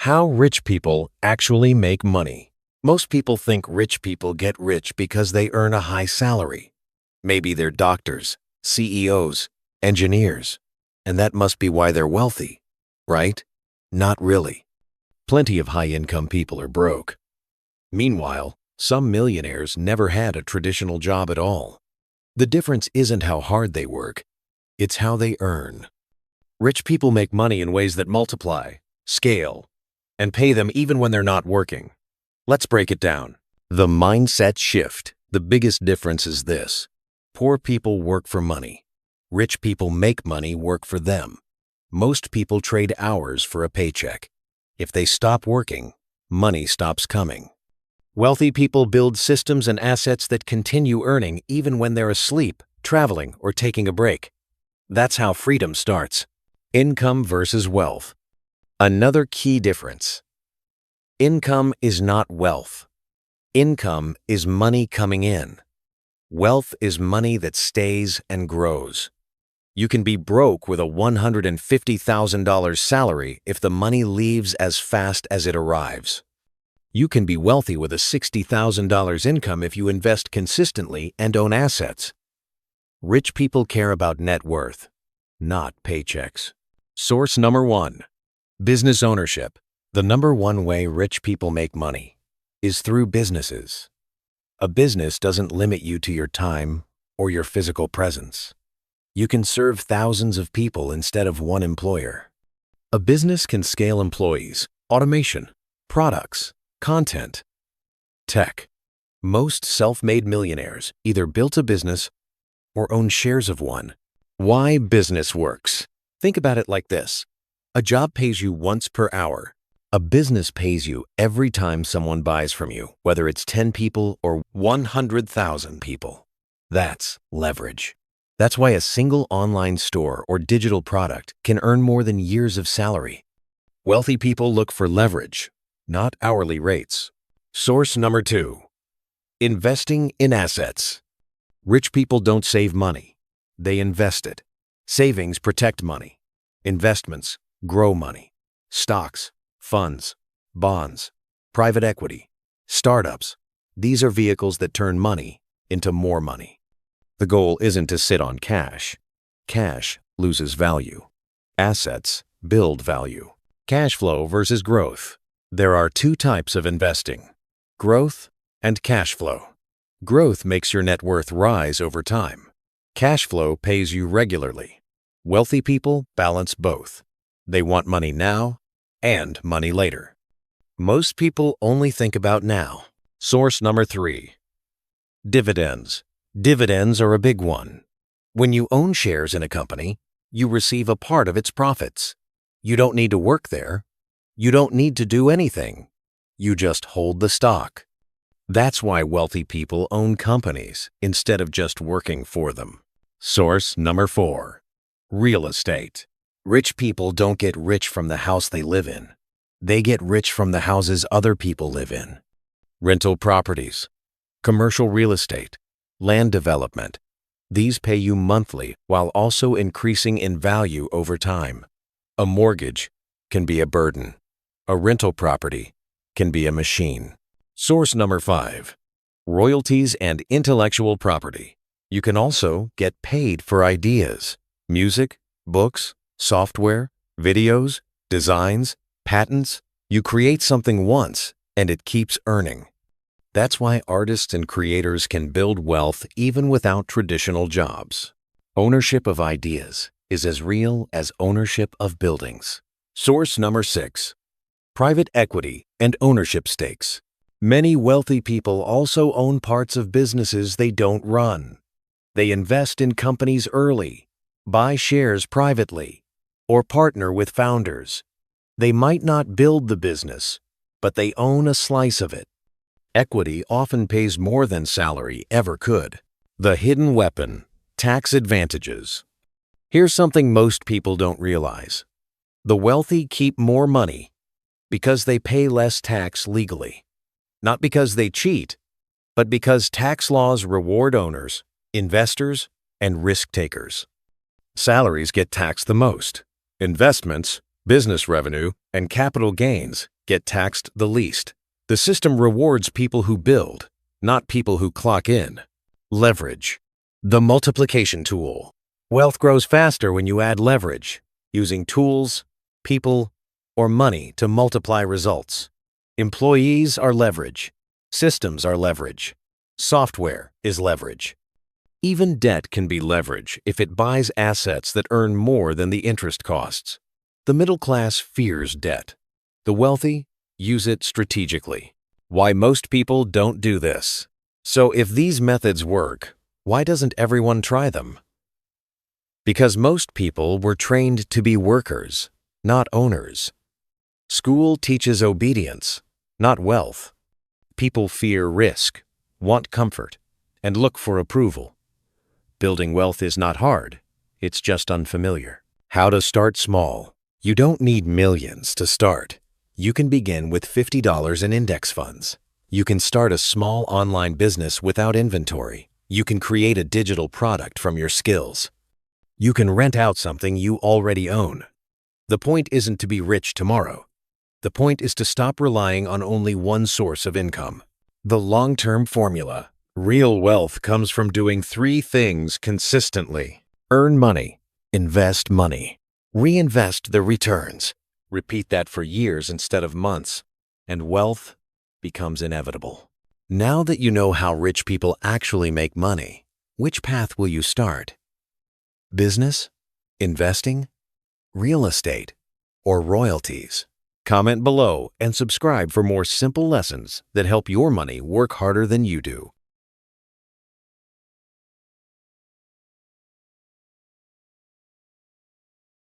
How rich people actually make money. Most people think rich people get rich because they earn a high salary. Maybe they're doctors, CEOs, engineers, and that must be why they're wealthy, right? Not really. Plenty of high-income people are broke. Meanwhile, some millionaires never had a traditional job at all. The difference isn't how hard they work, it's how they earn. Rich people make money in ways that multiply, scale, and pay them even when they're not working. Let's break it down. The mindset shift. The biggest difference is this. Poor people work for money. Rich people make money work for them. Most people trade hours for a paycheck. If they stop working, money stops coming. Wealthy people build systems and assets that continue earning even when they're asleep, traveling, or taking a break. That's how freedom starts. Income versus wealth. Another key difference. Income is not wealth. Income is money coming in. Wealth is money that stays and grows. You can be broke with a $150,000 salary if the money leaves as fast as it arrives. You can be wealthy with a $60,000 income if you invest consistently and own assets. Rich people care about net worth, not paychecks. Source number 1. Business ownership. The number one way rich people make money is through businesses. A business doesn't limit you to your time or your physical presence. You can serve thousands of people instead of one employer. A business can scale employees, automation, products, content, tech. Most self-made millionaires either built a business or own shares of one. Why business works? Think about it like this. A job pays you once per hour. A business pays you every time someone buys from you, whether it's 10 people or 100,000 people. That's leverage. That's why a single online store or digital product can earn more than years of salary. Wealthy people look for leverage, not hourly rates. Source number 2. Investing in assets. Rich people don't save money. They invest it. Savings protect money. Investments grow money. Stocks, funds, bonds, private equity, startups. These are vehicles that turn money into more money. The goal isn't to sit on cash. Cash loses value. Assets build value. Cash flow versus growth. There are two types of investing: growth and cash flow. Growth makes your net worth rise over time. Cash flow pays you regularly. Wealthy people balance both. They want money now and money later. Most people only think about now. Source number 3. Dividends. Dividends are a big one. When you own shares in a company, you receive a part of its profits. You don't need to work there. You don't need to do anything. You just hold the stock. That's why wealthy people own companies instead of just working for them. Source number 4. Real estate. Rich people don't get rich from the house they live in. They get rich from the houses other people live in. Rental properties, commercial real estate, land development. These pay you monthly while also increasing in value over time. A mortgage can be a burden. A rental property can be a machine. Source number 5. Royalties and intellectual property. You can also get paid for ideas, music, books, software, videos, designs, patents. You create something once and it keeps earning. That's why artists and creators can build wealth even without traditional jobs. Ownership of ideas is as real as ownership of buildings. Source number 6. Private equity and ownership stakes. Many wealthy people also own parts of businesses they don't run. They invest in companies early, buy shares privately, or partner with founders. They might not build the business, but they own a slice of it. Equity often pays more than salary ever could. The hidden weapon: tax advantages. Here's something most people don't realize. The wealthy keep more money because they pay less tax legally. Not because they cheat, but because tax laws reward owners, investors, and risk takers. Salaries get taxed the most. Investments Business revenue and capital gains get taxed the least. The system rewards people who build, not people who clock in. Leverage. The multiplication tool. Wealth grows faster when you add leverage, using tools, people, or money to multiply results. Employees are leverage. Systems are leverage. Software is leverage. Even debt can be leverage if it buys assets that earn more than the interest costs. The middle class fears debt. The wealthy use it strategically. Why most people don't do this. So if these methods work, why doesn't everyone try them? Because most people were trained to be workers, not owners. School teaches obedience, not wealth. People fear risk, want comfort, and look for approval. Building wealth is not hard, it's just unfamiliar. How to start small. You don't need millions to start. You can begin with $50 in index funds. You can start a small online business without inventory. You can create a digital product from your skills. You can rent out something you already own. The point isn't to be rich tomorrow. The point is to stop relying on only one source of income. The long-term formula. Real wealth comes from doing 3 things consistently. Earn money, invest money, reinvest the returns. Repeat that for years instead of months, and wealth becomes inevitable. Now that you know how rich people actually make money, which path will you start? Business, investing, real estate, or royalties? Comment below and subscribe for more simple lessons that help your money work harder than you do.